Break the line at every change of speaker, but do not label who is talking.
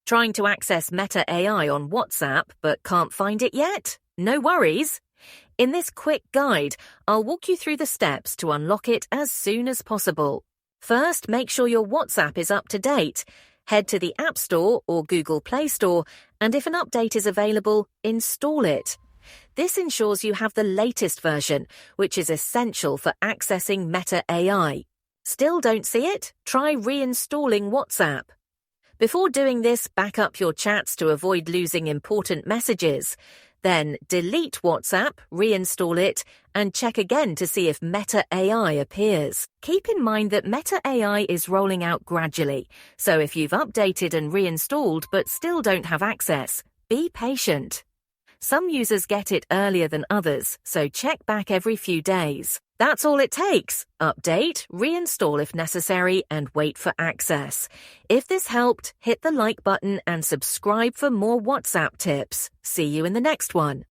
Trying to access Meta AI on WhatsApp but can't find it yet? No worries. In this quick guide, I'll walk you through the steps to unlock it as soon as possible. First, make sure your WhatsApp is up to date. Head to the App Store or Google Play Store, and if an update is available, install it. This ensures you have the latest version, which is essential for accessing Meta AI. Still don't see it? Try reinstalling WhatsApp. Before doing this, back up your chats to avoid losing important messages. Then delete WhatsApp, reinstall it, and check again to see if Meta AI appears. Keep in mind that Meta AI is rolling out gradually, so if you've updated and reinstalled but still don't have access, be patient. Some users get it earlier than others, so check back every few days. That's all it takes. Update, reinstall if necessary, and wait for access. If this helped, hit the like button and subscribe for more WhatsApp tips. See you in the next one.